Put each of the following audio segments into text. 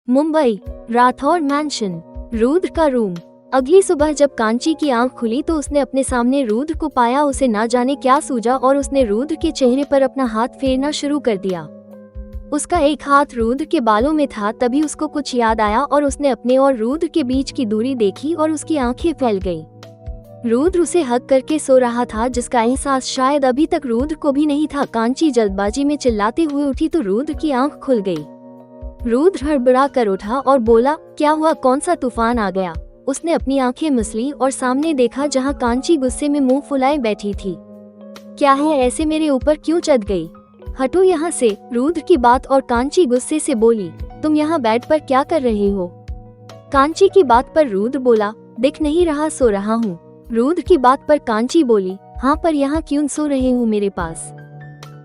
Mumbai, Rathore mention, Rudra का room. अगली सुबह जब कांची की आंख खुली तो उसने अपने सामने रुद्र को पाया। उसे ना जाने क्या सूझा और उसने रुद्र के चेहरे पर अपना हाथ फेरना शुरू कर दिया। उसका एक हाथ रुद्र के बालों में था। तभी उसको कुछ याद आया और उसने अपने और रुद्र के बीच की दूरी देखी और उसकी आंखें फैल गईं। रुद्र उसे हग करके सो रहा था, जिसका एहसास शायद अभी तक रुद्र को भी नहीं था। कांची जल्दबाजी में चिल्लाते हुए उठी तो रुद्र की आंख खुल गई। रुद्र हड़बड़ा कर उठा और बोला, क्या हुआ, कौन सा तूफान आ गया? उसने अपनी आंखें मसली और सामने देखा जहां कांची गुस्से में मुंह फुलाए बैठी थी। क्या है, ऐसे मेरे ऊपर क्यों चढ़ गई? हटो यहाँ से। रुद्र की बात और कांची गुस्से से बोली, तुम यहाँ बेड पर क्या कर रहे हो? कांची की बात पर रुद्र बोला, दिख नहीं रहा, सो रहा हूँ। रुद्र की बात पर कांची बोली, हाँ, पर यहाँ क्यों सो रहे हो मेरे पास?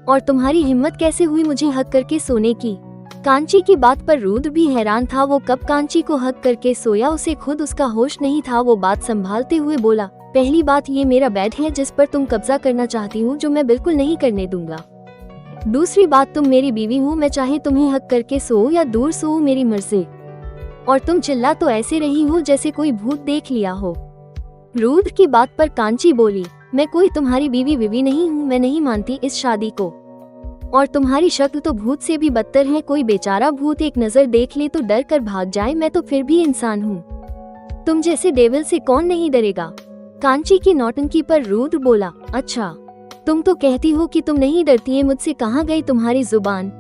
और तुम्हारी हिम्मत कैसे हुई मुझे हक करके सोने की? कांची की बात पर रुद्र भी हैरान था। वो कब कांची को हक करके सोया, उसे खुद उसका होश नहीं था। वो बात संभालते हुए बोला, पहली बात, ये मेरा बेड है जिस पर तुम कब्जा करना चाहती हो, जो मैं बिल्कुल नहीं करने दूंगा। दूसरी बात, तुम मेरी बीवी हो, मैं चाहे तुम्हें हक करके सो या दूर सो, मेरी मर्जी। और तुम चिल्ला तो ऐसे रही हो जैसे कोई भूत देख लिया हो। रुद्र की बात पर कांची बोली, मैं कोई तुम्हारी बीवी नहीं हूँ, मैं नहीं मानती इस शादी को। और तुम्हारी शक्ल तो भूत से भी बदतर है। कोई बेचारा भूत एक नजर देख ले तो डर कर भाग जाए, मैं तो फिर भी इंसान हूँ। तुम जैसे डेविल से कौन नहीं डरेगा? कांची की नौटंकी पर रुद्र बोला, अच्छा, तुम तो कहती हो कि तुम नहीं डरती है मुझसे, कहाँ गई तुम्हारी जुबान?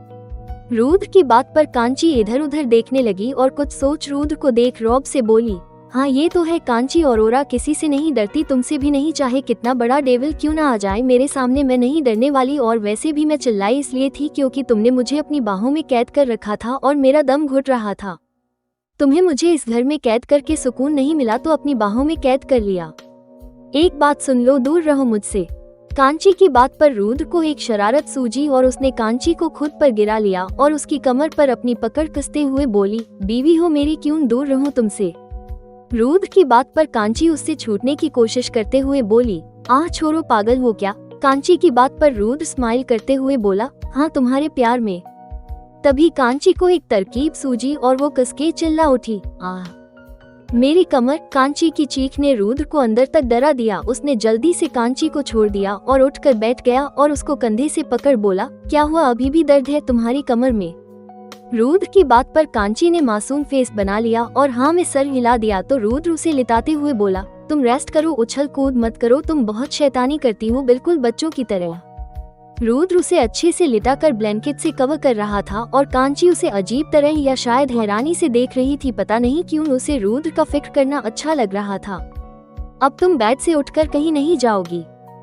रुद्र की बात पर कांची इधर उधर देखने लगी और कुछ सोच रुद्र को देख रौब से बोली, हाँ ये तो है कांची, औरोरा किसी से नहीं डरती, तुमसे भी नहीं, चाहे कितना बड़ा डेविल क्यों ना आ जाए मेरे सामने, मैं नहीं डरने वाली। और वैसे भी मैं चिल्लाई इसलिए थी क्योंकि तुमने मुझे अपनी बाहों में कैद कर रखा था और मेरा दम घुट रहा था। तुम्हें मुझे इस घर में कैद करके सुकून नहीं मिला तो अपनी बाहों में कैद कर लिया। एक बात सुन लो, दूर रहो मुझसे। कांची की बात पर रुद्र को एक शरारत सूझी और उसने कांची को खुद पर गिरा लिया और उसकी कमर पर अपनी पकड़ कसते हुए बोली, बीवी हो मेरी, क्यों दूर रहूं तुमसे? रुद्र की बात पर कांची उससे छूटने की कोशिश करते हुए बोली, आह छोड़ो, पागल हो क्या? कांची की बात पर रुद्र स्माइल करते हुए बोला, हाँ तुम्हारे प्यार में। तभी कांची को एक तरकीब सूझी और वो कसके चिल्ला उठी, आह मेरी कमर। कांची की चीख ने रुद्र को अंदर तक डरा दिया। उसने जल्दी से कांची को छोड़ दिया और उठकर बैठ गया और उसको कंधे से पकड़ बोला, क्या हुआ, अभी भी दर्द है तुम्हारी कमर में? रुद्र की बात पर कांची ने मासूम फेस बना लिया और हाँ में सर हिला दिया तो रुद्र उसे लिटाते हुए बोला, तुम रेस्ट करो, उछल कूद मत करो, तुम बहुत शैतानी करती हो, बिल्कुल बच्चों की तरह। रुद्र उसे अच्छे से लिटाकर ब्लैंकेट से कवर कर रहा था और कांची उसे अजीब तरह या शायद हैरानी से देख रही थी। पता नहीं क्यों उसे रुद्र का फिक्र करना अच्छा लग रहा था। अब तुम बेड से उठकर कहीं नहीं जाओगी?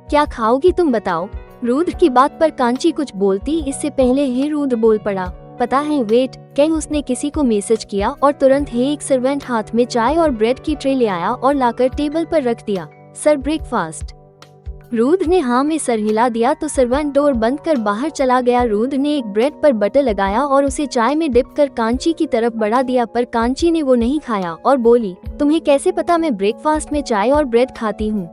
क्या खाओगी तुम बताओ? रुद्र की बात पर कांची कुछ बोलती इससे पहले ही रुद्र बोल पड़ा, पता है, वेट, क्या उसने किसी को मैसेज किया और तुरंत ही एक सर्वेंट हाथ में चाय और ब्रेड की ट्रे ले आया और लाकर टेबल पर रख दिया। Sir, breakfast. रुद्र ने हाँ में सर हिला दिया तो सर्वेंट डोर बंद कर बाहर चला गया। रुद्र ने एक ब्रेड पर बटर लगाया और उसे चाय में डिप कर कांची की तरफ बढ़ा दिया, पर कांची ने वो नहीं खाया और बोली, तुम्हें कैसे पता मैं ब्रेकफास्ट में चाय और ब्रेड खाती हूँ?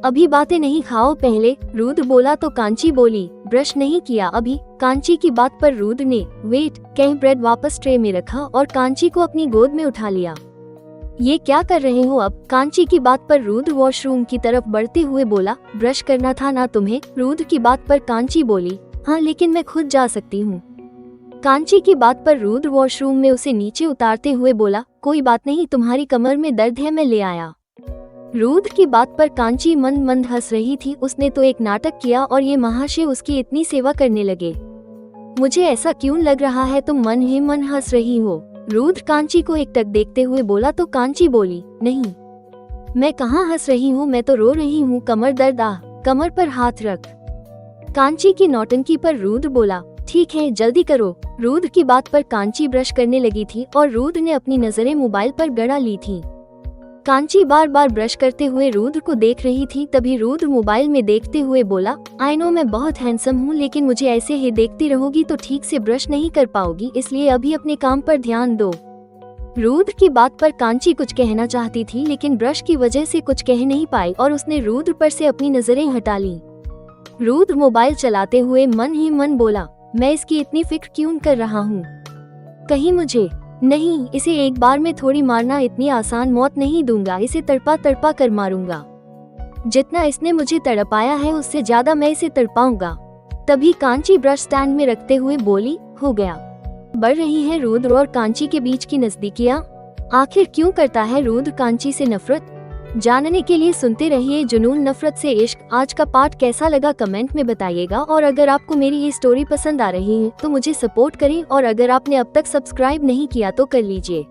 अभी बातें नहीं, खाओ पहले। रुद्र बोला तो कांची बोली, ब्रश नहीं किया अभी। कांची की बात पर रुद्र ने वेट कहीं ब्रेड वापस ट्रे में रखा और कांची को अपनी गोद में उठा लिया। ये क्या कर रहे हो अब? कांची की बात पर रुद्र वॉशरूम की तरफ बढ़ते हुए बोला, ब्रश करना था ना तुम्हें? रुद्र की बात पर कांची बोली, हाँ लेकिन मैं खुद जा सकती हूँ। कांची की बात पर रुद्र वॉशरूम में उसे नीचे उतारते हुए बोला, कोई बात नहीं, तुम्हारी कमर में दर्द है, मैं ले आया। रुद्र की बात पर कांची मंद मंद हंस रही थी। उसने तो एक नाटक किया और ये महाशय उसकी इतनी सेवा करने लगे। मुझे ऐसा क्यों लग रहा है तुम मन ही मन हंस रही हो? रुद्र कांची को एकटक देखते हुए बोला तो कांची बोली, नहीं मैं कहाँ हंस रही हूँ, मैं तो रो रही हूँ, कमर दर्द। कमर पर हाथ रख। कांची की नौटंकी पर रुद्र बोला, ठीक है जल्दी करो। रुद्र की बात पर कांची ब्रश करने लगी थी और रुद्र ने अपनी नजरें मोबाइल पर गड़ा ली थी। कांची बार बार ब्रश करते हुए रुद्र को देख रही थी। तभी रुद्र मोबाइल में देखते हुए बोला, आई नो मैं बहुत हैंडसम हूँ, लेकिन मुझे ऐसे ही देखती रहोगी तो ठीक से ब्रश नहीं कर पाओगी, इसलिए अभी अपने काम पर ध्यान दो। रुद्र की बात पर कांची कुछ कहना चाहती थी लेकिन ब्रश की वजह से कुछ कह नहीं पाई और उसने रुद्र पर से अपनी नजरें हटा ली। रुद्र मोबाइल चलाते हुए मन ही मन बोला, मैं इसकी इतनी फिक्र क्यों कर रहा हूँ? कहीं मुझे नहीं, इसे एक बार में थोड़ी मारना, इतनी आसान मौत नहीं दूंगा, इसे तड़पा तड़पा कर मारूंगा। जितना इसने मुझे तड़पाया है उससे ज्यादा मैं इसे तड़पाऊंगा। तभी कांची ब्रश स्टैंड में रखते हुए बोली, हो गया। बढ़ रही है रुद्र और कांची के बीच की नजदीकियां। आखिर क्यों करता है रुद्र कांची से नफरत? जानने के लिए सुनते रहिए जुनून नफरत से इश्क। आज का पार्ट कैसा लगा कमेंट में बताइएगा, और अगर आपको मेरी ये स्टोरी पसंद आ रही है तो मुझे सपोर्ट करें, और अगर आपने अब तक सब्सक्राइब नहीं किया तो कर लीजिए।